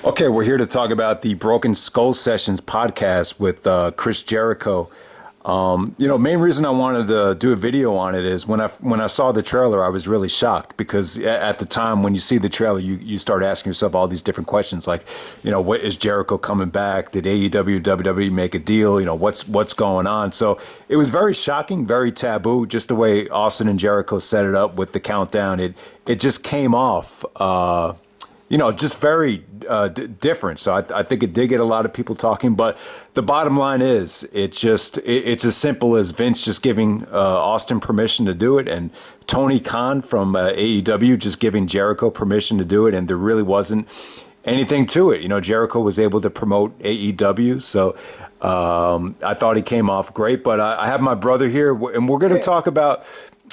Okay, we're here to talk about the Broken Skull Sessions podcast with Chris Jericho. Main reason I wanted to do a video on it is when I saw the trailer, I was really shocked because at the time when you see the trailer, you start asking yourself all these different questions like, what is Jericho coming back? Did AEW, WWE make a deal? What's going on? So it was very shocking, very taboo, just the way Austin and Jericho set it up with the countdown. It just came off. Just very different. So I think it did get a lot of people talking. But the bottom line is, it's as simple as Vince just giving Austin permission to do it, and Tony Khan from AEW just giving Jericho permission to do it, and there really wasn't anything to it. Jericho was able to promote AEW, so I thought he came off great. But I have my brother here, and we're going to talk about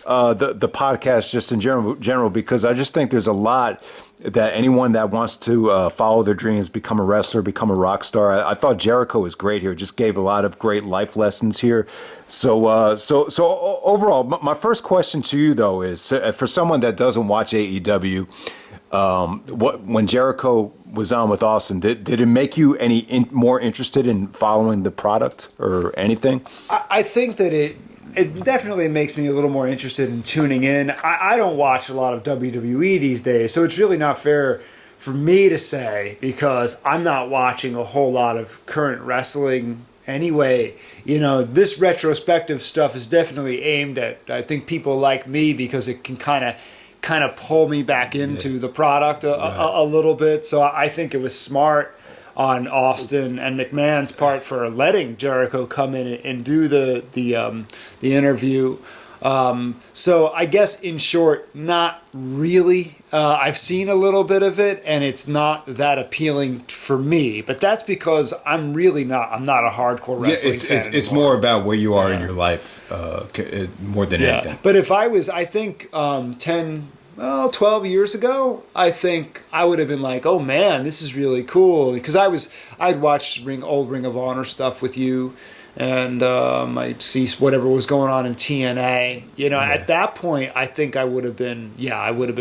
the podcast just in general, because I just think there's a lot that anyone that wants to follow their dreams, become a wrestler, become a rock star. I thought Jericho was great here. Just gave a lot of great life lessons here. So overall, my first question to you though is, for someone that doesn't watch AEW, when Jericho was on with Austin, did it make you any more interested in following the product or anything? I think that it definitely makes me a little more interested in tuning in. I don't watch a lot of WWE these days, so it's really not fair for me to say because I'm not watching a whole lot of current wrestling anyway. This retrospective stuff is definitely aimed at, I think, people like me because it can kind of pull me back into the product a little bit. So I think it was smart on Austin and McMahon's part for letting Jericho come in and do the interview. So I guess in short, not really. I've seen a little bit of it, and it's not that appealing for me. But that's because I'm not a hardcore wrestling fan. It's more about where you are in your life, more than anything. But if I was, I think 12 years ago, I think I would have been like, oh man, this is really cool. Because I'd watched old Ring of Honor stuff with you, and I'd see whatever was going on in TNA. At that point, I think I would have been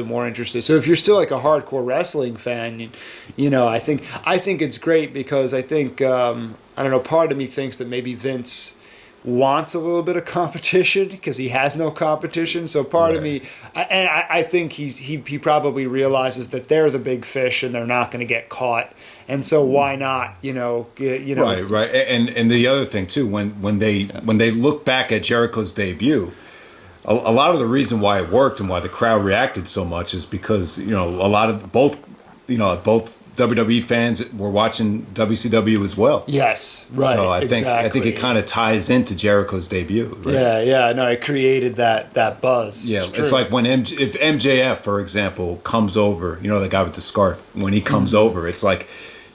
more interested. So if you're still like a hardcore wrestling fan, I think it's great because I think, I don't know, part of me thinks that maybe Vince wants a little bit of competition because he has no competition. So part of me, I think he probably realizes that they're the big fish and they're not going to get caught. And so why not, Right. And the other thing too, when they look back at Jericho's debut, a lot of the reason why it worked and why the crowd reacted so much is because, a lot of both WWE fans were watching WCW as well. Yes, right. So I think it kind of ties into Jericho's debut. Right? Yeah. No, it created that buzz. Yeah, it's like when if MJF, for example, comes over, the guy with the scarf, when he comes over, it's like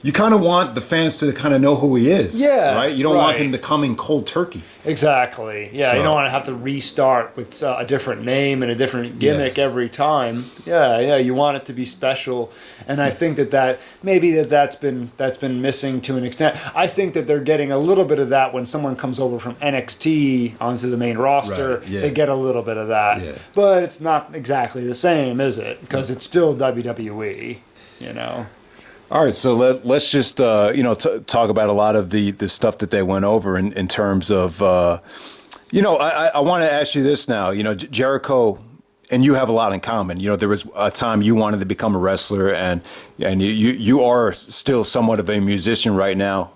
you kind of want the fans to kind of know who he is. Yeah, right. You don't want him to come in cold turkey. Exactly. Yeah, you don't want to have to restart with a different name and a different gimmick every time. Yeah. You want it to be special, and I think that's been missing to an extent. I think that they're getting a little bit of that when someone comes over from NXT onto the main roster. Right, yeah. They get a little bit of that, but it's not exactly the same, is it? Because it's still WWE. All right, so let's just talk about a lot of the stuff that they went over in terms of I want to ask you this now. Jericho and you have a lot in common. There was a time you wanted to become a wrestler, and you are still somewhat of a musician right now.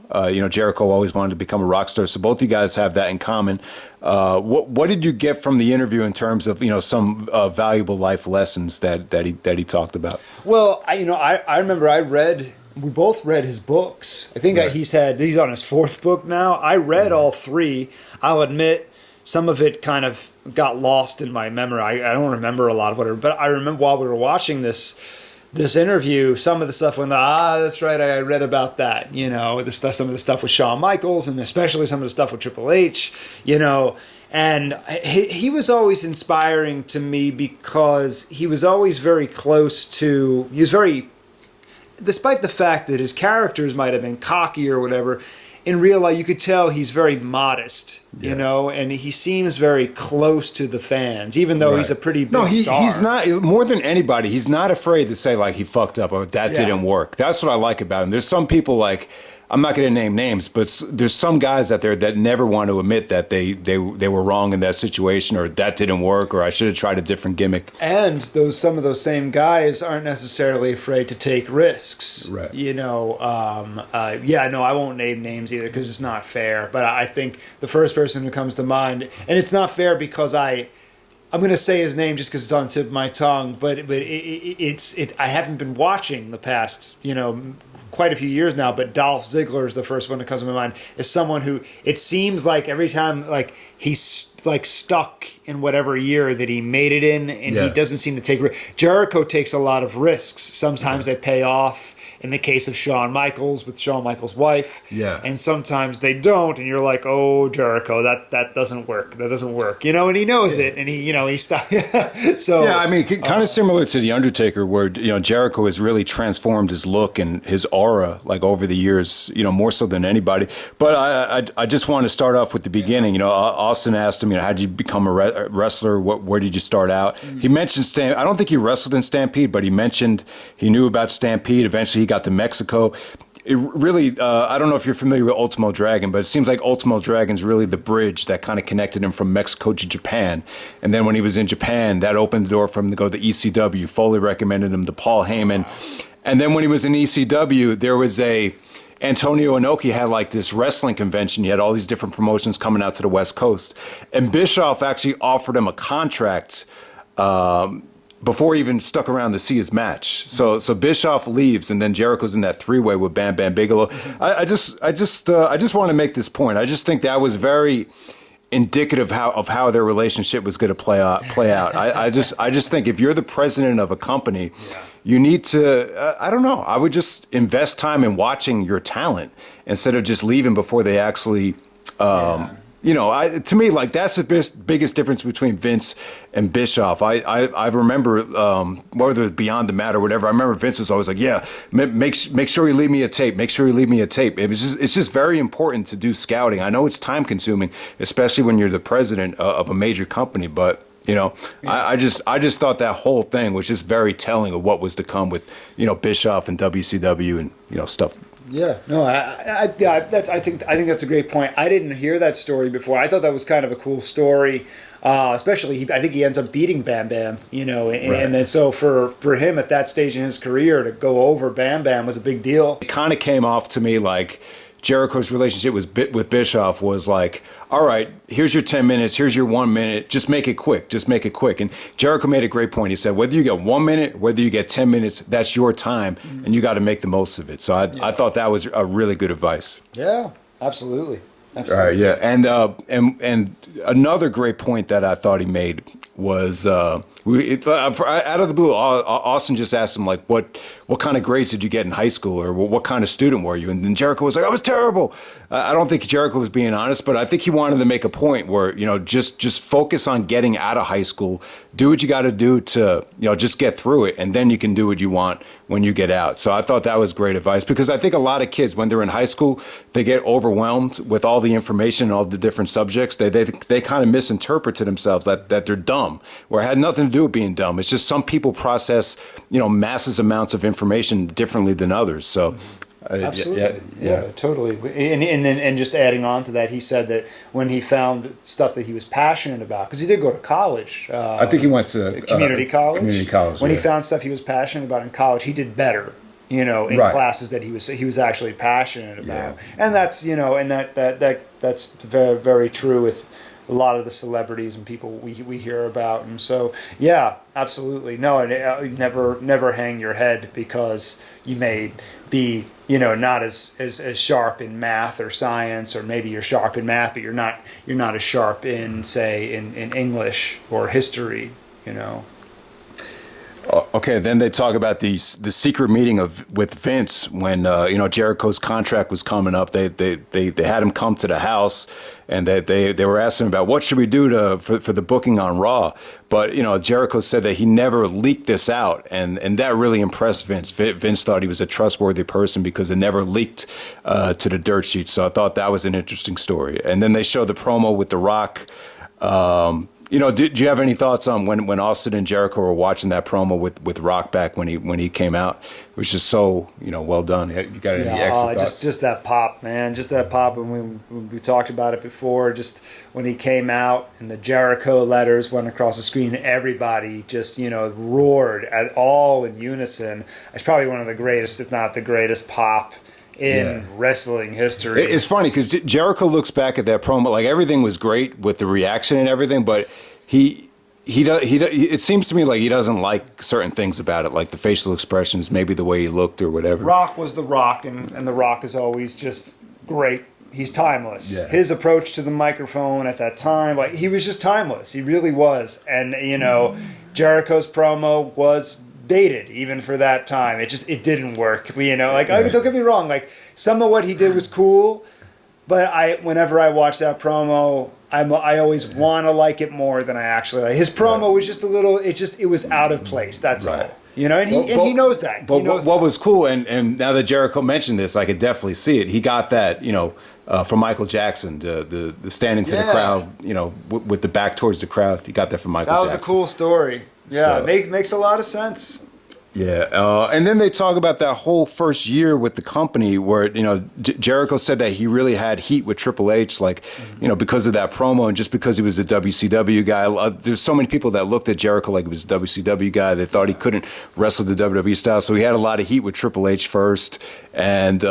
Jericho always wanted to become a rock star, so both you guys have that in common. What did you get from the interview in terms of some valuable life lessons that he talked about? Well, I remember we both read his books. I think he's on his fourth book now. I read all three. I'll admit some of it kind of got lost in my memory. I don't remember a lot of whatever, but I remember while we were watching this interview, some of the stuff went, that's right, I read about that, some of the stuff with Shawn Michaels, and especially some of the stuff with Triple H, and he was always inspiring to me because he was always very close to, despite the fact that his characters might have been cocky or whatever, in real life, you could tell he's very modest, you know, and he seems very close to the fans, even though he's a pretty big star. He's not, more than anybody, he's not afraid to say, like, he fucked up or that didn't work. That's what I like about him. There's some people, like, I'm not going to name names, but there's some guys out there that never want to admit that they were wrong in that situation, or that didn't work, or I should have tried a different gimmick. And some of those same guys aren't necessarily afraid to take risks. Right. You know, I won't name names either because it's not fair. But I think the first person who comes to mind, and it's not fair because I'm going to say his name just because it's on the tip of my tongue, but I haven't been watching the past, quite a few years now, but Dolph Ziggler is the first one that comes to my mind, is someone who it seems like every time like he's like stuck in whatever year that he made it in, and he doesn't seem to take Jericho takes a lot of risks. Sometimes they pay off. In the case of Shawn Michaels with Shawn Michaels' wife, and sometimes they don't, and you're like, "Oh, Jericho, that doesn't work. That doesn't work." And he knows it, and he stopped. So I mean, kind of similar to the Undertaker, where Jericho has really transformed his look and his aura, like over the years, more so than anybody. But I just want to start off with the beginning. Austin asked him, how did you become a wrestler? Where did you start out? He mentioned I don't think he wrestled in Stampede, but he mentioned he knew about Stampede. Eventually, he got to Mexico. It really, I don't know if you're familiar with Ultimo Dragon, but it seems like Ultimo Dragon's really the bridge that kind of connected him from Mexico to Japan. And then when he was in Japan, that opened the door for him to go to ECW. Foley recommended him to Paul Heyman. And then when he was in ECW, there was Antonio Inoki had like this wrestling convention. You had all these different promotions coming out to the West Coast. And Bischoff actually offered him a contract before he even stuck around to see his match. So Bischoff leaves, and then Jericho's in that three-way with Bam Bam Bigelow. I just want to make this point. I just think that was very indicative of how their relationship was going to play out. I just think if you're the president of a company, you need to, I don't know, I would just invest time in watching your talent instead of just leaving before they actually to me, like, that's the biggest difference between Vince and Bischoff. I remember, whether it's Beyond the Mat or whatever, I remember Vince was always like, make sure you leave me a tape. Make sure you leave me a tape. It's just very important to do scouting. I know it's time consuming, especially when you're the president of a major company, but I just thought that whole thing was just very telling of what was to come with, Bischoff and WCW and, stuff. Yeah, no, I think that's a great point. I didn't hear that story before. I thought that was kind of a cool story, especially I think he ends up beating Bam Bam, and then so for him at that stage in his career to go over Bam Bam was a big deal. It kind of came off to me like Jericho's relationship with Bischoff was like, all right, here's your 10 minutes, here's your 1 minute, just make it quick. And Jericho made a great point. He said, whether you get 1 minute, whether you get 10 minutes, that's your time, and you got to make the most of it. So I thought that was a really good advice. Yeah, absolutely. All right, yeah, and another great point that I thought he made was out of the blue, Austin just asked him, like, what kind of grades did you get in high school, or what kind of student were you? And then Jericho was like, I was terrible. I don't think Jericho was being honest, but I think he wanted to make a point where, just focus on getting out of high school, do what you got to do to, just get through it, and then you can do what you want when you get out. So I thought that was great advice, because I think a lot of kids, when they're in high school, they get overwhelmed with all the information, all the different subjects. They kind of misinterpret to themselves that they're dumb, where it had nothing to do with being dumb. It's just some people process, massive amounts of information differently than others. So absolutely, yeah, totally. And just adding on to that, he said that when he found stuff that he was passionate about, because he did go to college. I think he went to community college. Community college. When he found stuff he was passionate about in college, he did better. In classes that he was actually passionate about, and that's that's very, very true with a lot of the celebrities and people we hear about. And so, yeah, absolutely. No, and never hang your head because you may be, not as sharp in math or science, or maybe you're sharp in math, but you're not as sharp in, say, in English or history, Okay, then they talk about the secret meeting with Vince when Jericho's contract was coming up. They had him come to the house, and they were asking about what should we do for the booking on Raw. But Jericho said that he never leaked this out, and that really impressed Vince. Vince thought he was a trustworthy person because it never leaked to the dirt sheet. So I thought that was an interesting story. And then they showed the promo with The Rock. Did you have any thoughts on when Austin and Jericho were watching that promo with Rock back when he came out? It was just so well done. You got any extra thoughts? Just that pop, man. Just that pop. And we talked about it before. Just when he came out and the Jericho letters went across the screen, everybody just roared at all in unison. It's probably one of the greatest, if not the greatest, pop in wrestling history. It's funny because Jericho looks back at that promo like everything was great with the reaction and everything, but he it seems to me like he doesn't like certain things about it, like the facial expressions, maybe the way he looked or whatever. Rock was The Rock, and The Rock is always just great. He's timeless. Yeah. His approach to the microphone at that time, like he was just timeless. He really was. And Jericho's promo was dated even for that time. It didn't work. Don't get me wrong. Like some of what he did was cool, but whenever I watch that promo, I always want to like it more than I actually like. His promo was just a little. It was out of place. That's all. And he knows that. But what was cool, and now that Jericho mentioned this, I could definitely see it. He got that, from Michael Jackson, the standing to the crowd, with the back towards the crowd. He got that from Michael Jackson. That was a cool story. Yeah, makes a lot of sense. Yeah, and then they talk about that whole first year with the company where, Jericho said that he really had heat with Triple H, because of that promo and just because he was a WCW guy. There's so many people that looked at Jericho like he was a WCW guy. They thought he couldn't wrestle the WWE style, so he had a lot of heat with Triple H first. And,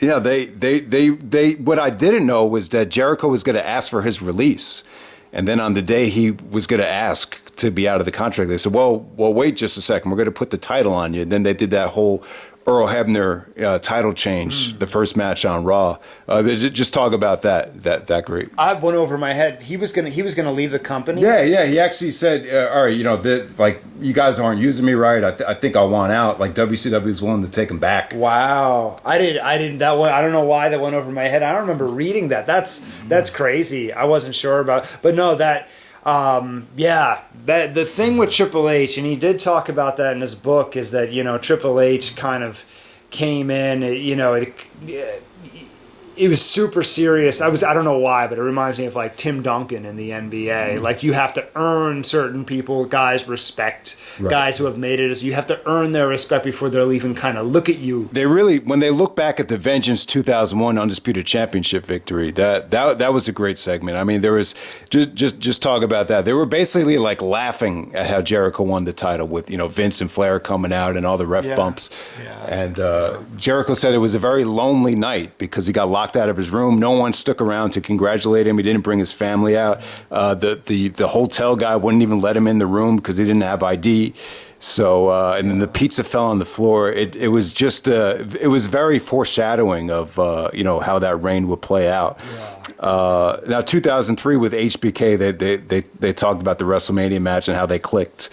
they what I didn't know was that Jericho was going to ask for his release. And then on the day he was going to ask to be out of the contract, they said, well, wait just a second. We're going to put the title on you. And then they did that whole Earl Hebner title change, the first match on Raw. Just talk about that great. I went over my head. He was gonna leave the company. Yeah. He actually said, all right, you guys aren't using me right. I think I want out. Like WCW is willing to take him back. Wow. I didn't. That one. I don't know why that went over my head. I don't remember reading that. That's crazy. I wasn't sure about. But no, that. The thing with Triple H, and he did talk about that in his book, is that Triple H kind of came in. It was super serious. I don't know why, but it reminds me of like Tim Duncan in the NBA. Like you have to earn certain guys' respect, guys who have made it. You have to earn their respect before they'll even kind of look at you. They really, when they look back at the Vengeance 2001 Undisputed Championship victory, that was a great segment. I mean, there was just talk about that. They were basically like laughing at how Jericho won the title with Vince and Flair coming out and all the ref bumps. Yeah. And Jericho said it was a very lonely night because he got locked out of his room. No one stuck around to congratulate him. He didn't bring his family out. The hotel guy wouldn't even let him in the room because he didn't have ID. So and then the pizza fell on the floor. It was just it was very foreshadowing of how that reign would play out. Yeah. Now 2003 with HBK, they talked about the WrestleMania match and how they clicked,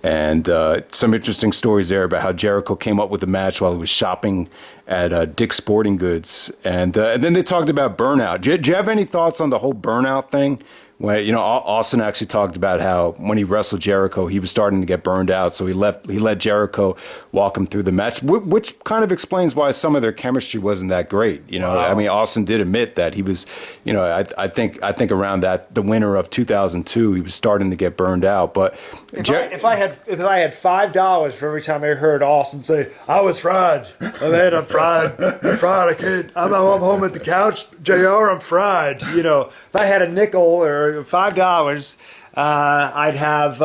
and some interesting stories there about how Jericho came up with the match while he was shopping at Dick's Sporting Goods, and then they talked about burnout. Do you have any thoughts on the whole burnout thing? When Austin actually talked about how when he wrestled Jericho, he was starting to get burned out, so he let Jericho walk him through the match, which kind of explains why some of their chemistry wasn't that great. Wow. I mean, Austin did admit that he was, I think around the winter of 2002, he was starting to get burned out. But if I had $5 for every time I heard Austin say, "I was fried, I'm fried, I can't, I'm home at the couch, JR, I'm fried," if I had a nickel or $5, I'd have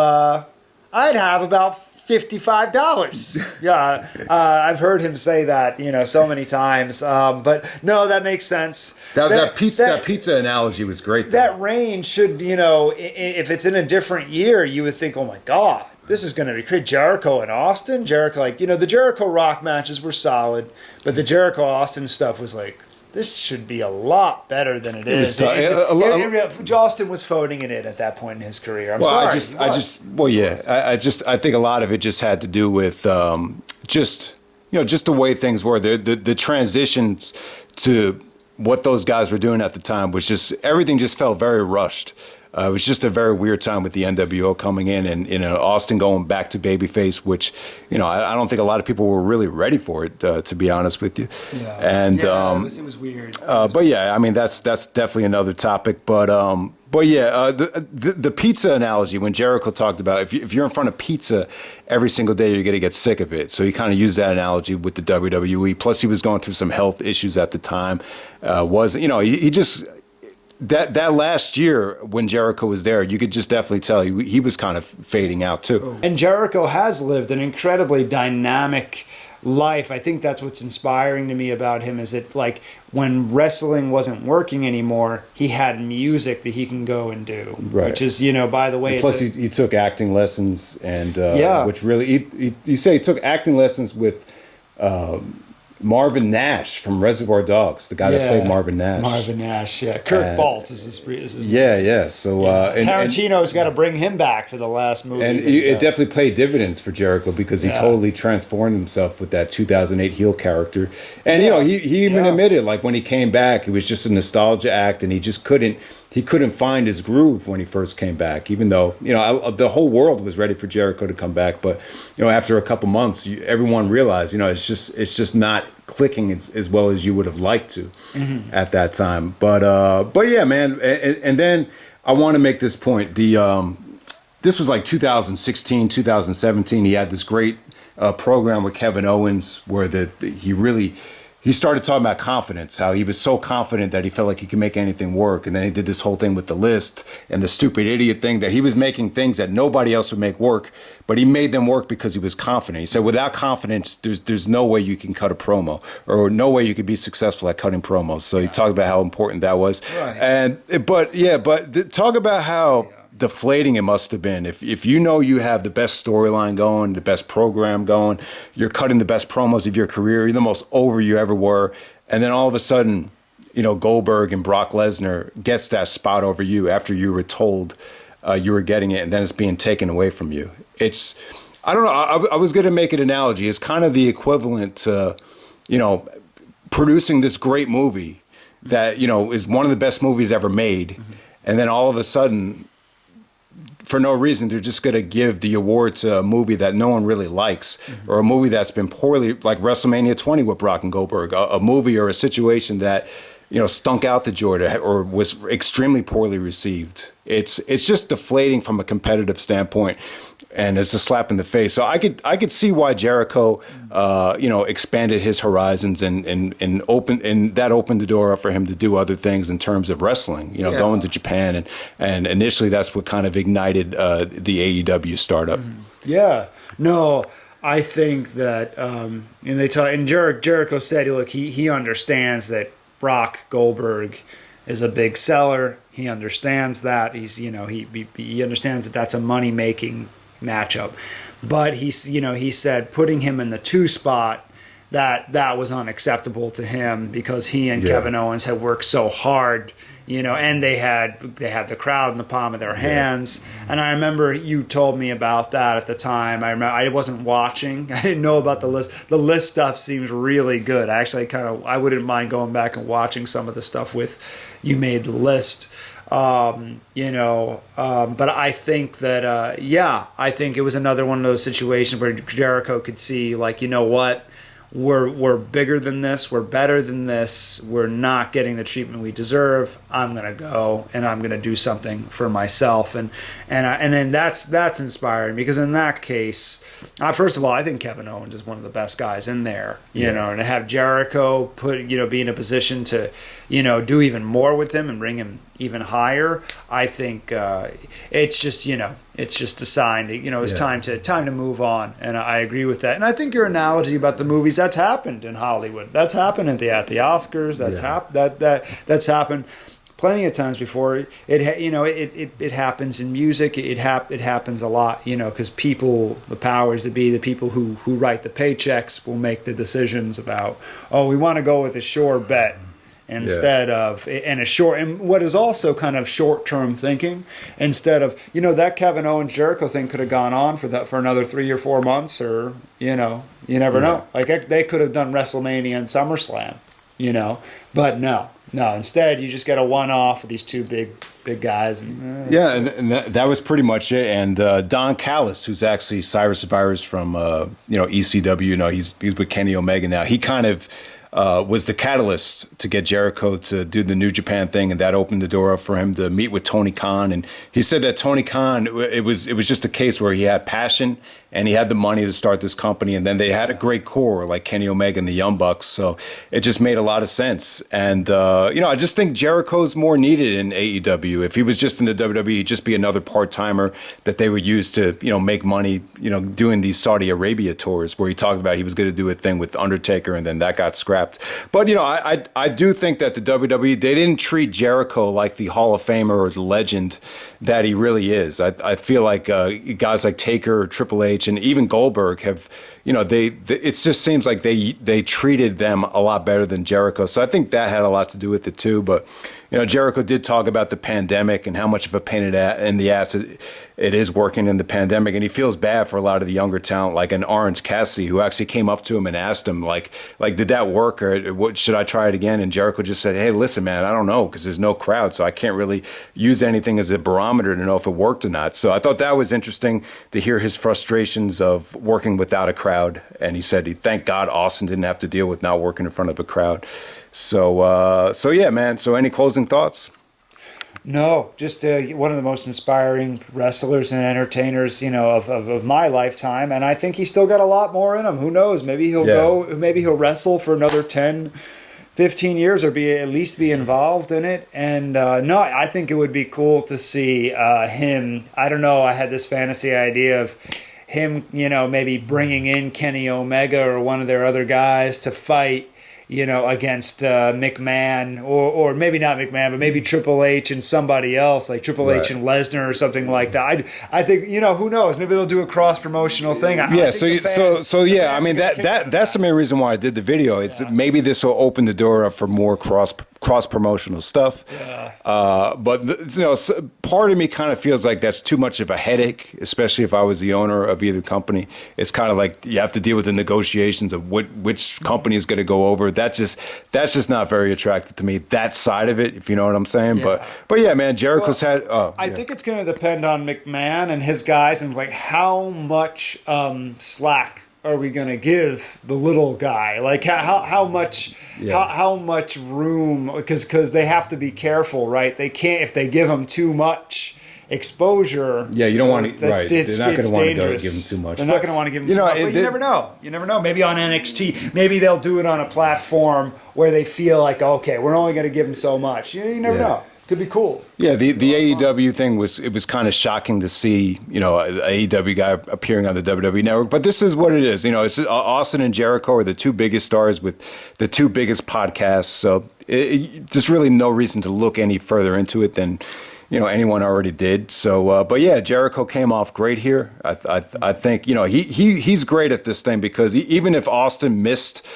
about $55. Yeah, I've heard him say that, so many times. But no, that makes sense. That pizza analogy was great. That range should, if it's in a different year, you would think, oh my God, this is going to be crazy. Jericho and Austin, the Jericho Rock matches were solid, but the Jericho Austin stuff was like this should be a lot better than it is. Austin was phoning it in at that point in his career. I think a lot of it just had to do with just the way things were. The transitions to what those guys were doing at the time was just, everything just felt very rushed. It was just a very weird time with the NWO coming in and Austin going back to babyface, which I don't think a lot of people were really ready for it, to be honest with you. Yeah. And it was weird. But yeah, I mean that's definitely another topic. But yeah, the pizza analogy, when Jericho talked about if you're in front of pizza every single day, you're going to get sick of it. So he kind of used that analogy with the WWE. Plus, he was going through some health issues at the time. He just. That last year when Jericho was there, you could just definitely tell he was kind of fading out too. And Jericho has lived an incredibly dynamic life. I think that's what's inspiring to me about him, is that like when wrestling wasn't working anymore, he had music that he can go and do. Right. Which is, by the way, and plus he took acting lessons, and which really you say he took acting lessons with Marvin Nash from Reservoir Dogs, the guy that played Marvin Nash. Marvin Nash, yeah. Kurt Baltz is his name. Yeah. So Tarantino's got to bring him back for the last movie. And it definitely paid dividends for Jericho, because he totally transformed himself with that 2008 heel character. And he even admitted, like, when he came back, it was just a nostalgia act, and he just couldn't find his groove when he first came back, even though, the whole world was ready for Jericho to come back. But, after a couple months, everyone realized, it's just not clicking as well as you would have liked to at that time. But yeah, man. And then I want to make this point. This was like 2016, 2017. He had this great program with Kevin Owens where he started talking about confidence, how he was so confident that he felt like he could make anything work. And then he did this whole thing with the list and the stupid idiot thing, that he was making things that nobody else would make work, but he made them work because he was confident. He said, without confidence, there's no way you can cut a promo, or no way you could be successful at cutting promos. So he talked about how important that was. Right. Talk about how deflating it must have been if you have the best storyline going, the best program going, you're cutting the best promos of your career, you're the most over you ever were, and then all of a sudden, Goldberg and Brock Lesnar gets that spot over you after you were told you were getting it, and then it's being taken away from you. It's, I don't know, I was going to make an analogy. It's kind of the equivalent to, producing this great movie that, is one of the best movies ever made, and then all of a sudden, for no reason, they're just going to give the award to a movie that no one really likes, or a movie that's been poorly, like WrestleMania 20 with Brock and Goldberg, a movie or a situation that, stunk out the joy or was extremely poorly received. It's just deflating from a competitive standpoint, and it's a slap in the face. So I could see why Jericho, expanded his horizons and that opened the door up for him to do other things in terms of wrestling. Going to Japan, and initially that's what kind of ignited the AEW startup. Yeah, no. I think that, Jericho said, look, he understands that Brock Goldberg is a big seller. He understands that. He understands that that's a money making matchup. But he said putting him in the 2 spot, that was unacceptable to him, because he and Kevin Owens had worked so hard, and they had the crowd in the palm of their hands. And I remember you told me about that at the time. I wasn't watching. I didn't know about the list. The list stuff seems really good. I actually I wouldn't mind going back and watching some of the stuff with You Made the List. But I think that, I think it was another one of those situations where Jericho could see, like, what? We're bigger than this. We're better than this. We're not getting the treatment we deserve. I'm gonna go and I'm gonna do something for myself, and then that's inspiring, because in that case, first of all, I think Kevin Owens is one of the best guys in there. You know, and to have Jericho be in a position to do even more with him and bring him even higher, I think it's just a sign. It's time to move on, and I agree with that. And I think your analogy about the movies, that's happened in Hollywood. That's happened at the Oscars. That's happened plenty of times before. It happens in music. It happens a lot. Because people, the powers that be, the people who write the paychecks, will make the decisions about, we want to go with a sure bet. instead of in a short, and what is also kind of short-term thinking, instead of, that Kevin Owens Jericho thing could have gone on for another 3 or 4 months, or you never know. Like they could have done WrestleMania and SummerSlam, but no, instead you just get a one-off with these two big guys. And that was pretty much it. And Don Callis, who's actually Cyrus Virus from ECW, he's with Kenny Omega now. He kind of was the catalyst to get Jericho to do the New Japan thing, and that opened the door up for him to meet with Tony Khan. And he said that Tony Khan, it was just a case where he had passion and he had the money to start this company, and then they had a great core like Kenny Omega and the Young Bucks, so it just made a lot of sense. And I just think Jericho's more needed in AEW. If he was just in the WWE, he'd just be another part-timer that they would use to make money, doing these Saudi Arabia tours where he talked about he was going to do a thing with Undertaker, and then that got scrapped. But I do think that the WWE, they didn't treat Jericho like the Hall of Famer or the legend that he really is. I feel like guys like Taker or Triple H and even Goldberg have, it just seems like they treated them a lot better than Jericho. So I think that had a lot to do with it too. But Jericho did talk about the pandemic and how much of a pain in the ass it is working in the pandemic, and he feels bad for a lot of the younger talent, like an Orange Cassidy, who actually came up to him and asked him, like did that work, or what, should I try it again? And Jericho just said, hey, listen, man, I don't know, because there's no crowd, so I can't really use anything as a barometer to know if it worked or not. So I thought that was interesting to hear his frustrations of working without a crowd, and he said he thanked God Austin didn't have to deal with not working in front of a crowd. So yeah, man. So any closing thoughts? No, just one of the most inspiring wrestlers and entertainers, of my lifetime. And I think he's still got a lot more in him. Who knows? Maybe he'll wrestle for another 10, 15 years, or at least be involved in it. And I think it would be cool to see him. I don't know. I had this fantasy idea of him, maybe bringing in Kenny Omega or one of their other guys to fight, against McMahon, or maybe not McMahon, but maybe Triple H and somebody else, like Triple H and Lesnar or something like that. I think, who knows? Maybe they'll do a cross-promotional thing. That's the main reason why I did the video. It's maybe this will open the door up for more cross-promotional stuff. But part of me kind of feels like that's too much of a headache, especially if I was the owner of either company. It's kind of like you have to deal with the negotiations of which company is going to go over. That's just not very attractive to me, that side of it, if you know what I'm saying. But yeah, man, Jericho's had. I think it's going to depend on McMahon and his guys, and like how much slack are we going to give the little guy? Like how much room? Because they have to be careful, right? They can't, if they give him too much exposure. Yeah, you don't want to. Right, they're not going to want to go give him too much. They're not going to want to give him too much. But you never know. You never know. Maybe on NXT, maybe they'll do it on a platform where they feel like, okay, we're only going to give him so much. You never know. Could be cool. Yeah, the AEW thing was kind of shocking to see, an AEW guy appearing on the WWE Network. But this is what it is. It's Austin and Jericho are the two biggest stars with the two biggest podcasts. So there's really no reason to look any further into it than anyone already did. So, but yeah, Jericho came off great here. I think he's great at this thing, because even if Austin missed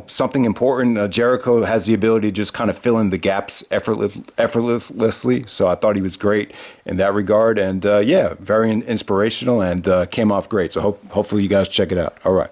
something important, Jericho has the ability to just kind of fill in the gaps effortlessly. So I thought he was great in that regard, and very inspirational, and came off great. So hopefully you guys check it out. All right.